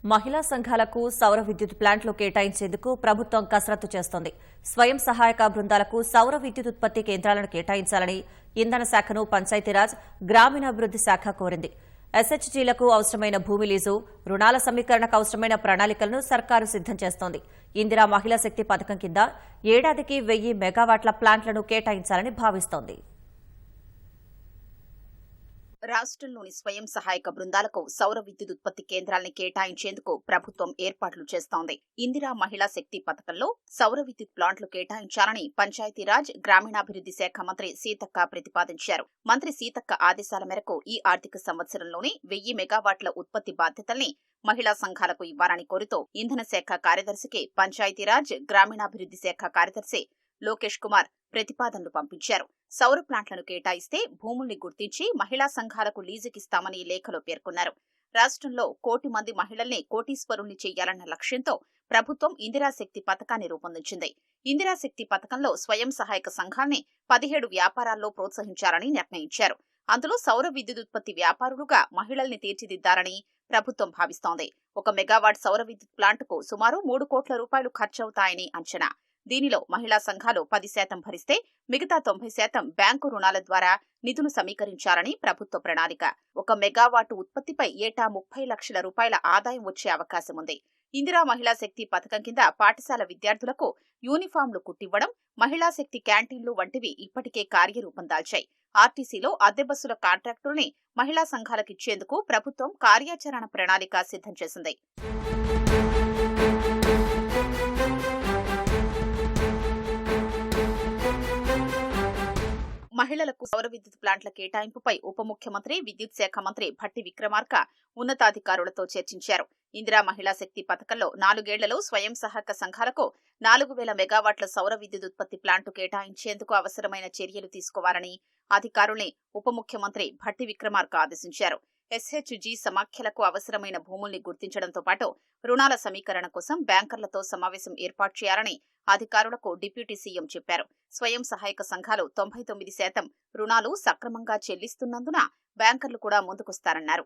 మహిళా సంఘాలకు సౌర విద్యుత్ ప్లాంట్లు కేటాయించేందుకు ప్రభుత్వం కసరత్తు చేస్తోంది. స్వయం సహాయక బృందాలకు సౌర విద్యుత్ ఉత్పత్తి కేంద్రాలను కేటాయించాలని ఇంధన శాఖను పంచాయతీరాజ్ గ్రామీణాభివృద్ది శాఖ కోరింది. ఎస్హెచ్జీలకు అవసరమైన భూమి లీజు, రుణాల సమీకరణకు అవసరమైన ప్రణాళికలను సర్కారు సిద్దం చేస్తోంది. ఇందిరా మహిళా శక్తి పథకం కింద ఏడాదికి 1000 మెగావాట్ల ప్లాంట్లను కేటాయించాలని భావిస్తోంది. రాష్ట్రంలోని స్వయం సహాయక బృందాలకు సౌర విద్యుత్ ఉత్పత్తి కేంద్రాల్ని కేటాయించేందుకు ప్రభుత్వం ఏర్పాట్లు చేస్తోంది. ఇందిరా మహిళా శక్తి పథకంలో సౌర విద్యుత్ ప్లాంట్లు కేటాయించాలని పంచాయతీరాజ్ గ్రామీణాభివృద్ది శాఖ మంత్రి సీతక్క ప్రతిపాదించారు. మంత్రి సీతక్క ఆదేశాల మేరకు ఈ ఆర్థిక సంవత్సరంలోనే 1000 మెగావాట్ల ఉత్పత్తి బాధ్యతల్ని మహిళా సంఘాలకు ఇవ్వాలని కోరుతూ ఇంధన శాఖ కార్యదర్శికి పంచాయతీరాజ్ గ్రామీణాభివృద్ది శాఖ కార్యదర్శి లోకేష్ కుమార్ ప్రతిపాదనలు పంపించారు. సౌర ప్లాంట్లను కేటాయిస్తే భూముల్ని గుర్తించి మహిళా సంఘాలకు లీజుకిస్తామని లేఖలో పేర్కొన్నారు. రాష్ట్రంలో 1 కోటి మంది మహిళల్ని కోటీశ్వరుల్ని చేయాలన్న లక్ష్యంతో ప్రభుత్వం ఇందిరాశక్తి పథకాన్ని రూపొందించింది. ఇందిరాశక్తి పథకంలో స్వయం సహాయక సంఘాల్ని 17 వ్యాపారాల్లో ప్రోత్సహించాలని నిర్ణయించారు. అందులో సౌర విద్యుత్ ఉత్పత్తి వ్యాపారులుగా మహిళల్ని తీర్చిదిద్దాలని ప్రభుత్వం భావిస్తోంది. 1 మెగావాట్ సౌర విద్యుత్ ప్లాంటుకు సుమారు 3 కోట్ల రూపాయలు ఖర్చవుతాయని అంచనా. దీనిలో మహిళా సంఘాలు 10% భరిస్తే మిగతా 90% బ్యాంకు రుణాల ద్వారా నిధులు సమీకరించాలని ప్రభుత్వ ప్రణాళిక. 1 మెగావాటు ఉత్పత్తిపై ఏటా 30 లక్షల రూపాయల ఆదాయం వచ్చే అవకాశం ఉంది. ఇందిరా మహిళా శక్తి పథకం కింద పాఠశాల విద్యార్థులకు యూనిఫామ్లు కుట్టివ్వడం, మహిళా శక్తి క్యాంటీన్లు వంటివి ఇప్పటికే కార్యరూపం దాల్చాయి. ఆర్టీసీలో అద్దె బస్సుల కాంట్రాక్టుల్ని మహిళా సంఘాలకిచ్చేందుకు ప్రభుత్వం కార్యాచరణ ప్రణాళిక సిద్దం చేసింది. మహిళలకు సౌర విద్యుత్ ప్లాంట్ల కేటాయింపుపై ఉప ముఖ్యమంత్రి విద్యుత్ శాఖ మంత్రి భట్టి విక్రమార్క ఉన్నతాధికారులతో చర్చించారు. ఇందిరా మహిళా శక్తి పథకంలో 4 ఏళ్లలో స్వయం సహాయక సంఘాలకు 4000 మెగావాట్ల సౌర విద్యుత్ ఉత్పత్తి ప్లాంటు కేటాయించేందుకు అవసరమైన చర్యలు తీసుకోవాలని అధికారుల్ని ఉప ముఖ్యమంత్రి భట్టి విక్రమార్క ఆదేశించారు. ఎస్హెచ్జీ సమాఖ్యలకు అవసరమైన భూముల్ని గుర్తించడంతో పాటు రుణాల సమీకరణ కోసం బ్యాంకర్లతో సమావేశం ఏర్పాటు చేయాలని అధికారులకు డిప్యూటీ సీఎం చెప్పారు. స్వయం సహాయక సంఘాలు 99% రుణాలు సక్రమంగా చెల్లిస్తున్నందున బ్యాంకర్లు కూడా ముందుకొస్తారన్నారు.